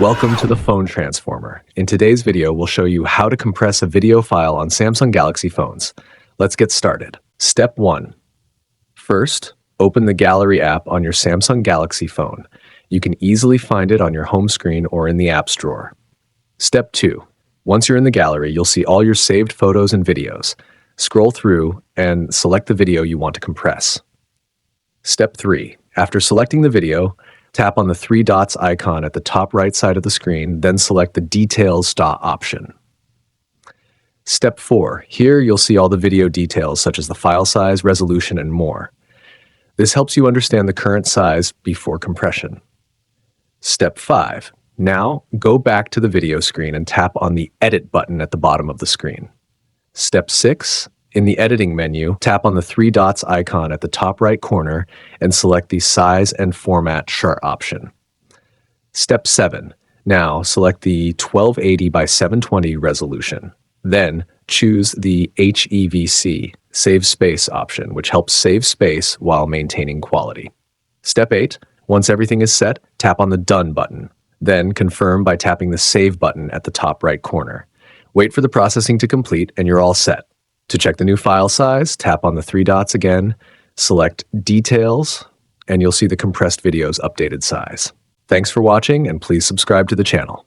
Welcome to the Phone Transformer. In today's video, we'll show you how to compress a video file on Samsung Galaxy phones. Let's get started. Step 1. First, open the Gallery app on your Samsung Galaxy phone. You can easily find it on your home screen or in the apps drawer. Step 2. Once you're in the gallery, you'll see all your saved photos and videos. Scroll through and select the video you want to compress. Step 3. After selecting the video, tap on the three dots icon at the top right side of the screen, then select the Details option. Step 4. Here you'll see all the video details such as the file size, resolution, and more. This helps you understand the current size before compression. Step 5. Now go back to the video screen and tap on the Edit button at the bottom of the screen. Step 6. In the editing menu, tap on the three dots icon at the top right corner and select the Size and Format Chart option. Step 7. Now select the 1280 by 720 resolution. Then choose the HEVC, Save Space option, which helps save space while maintaining quality. Step 8. Once everything is set, tap on the Done button. Then confirm by tapping the Save button at the top right corner. Wait for the processing to complete and you're all set. To check the new file size, tap on the three dots again, select Details, and you'll see the compressed video's updated size. Thanks for watching, and please subscribe to the channel.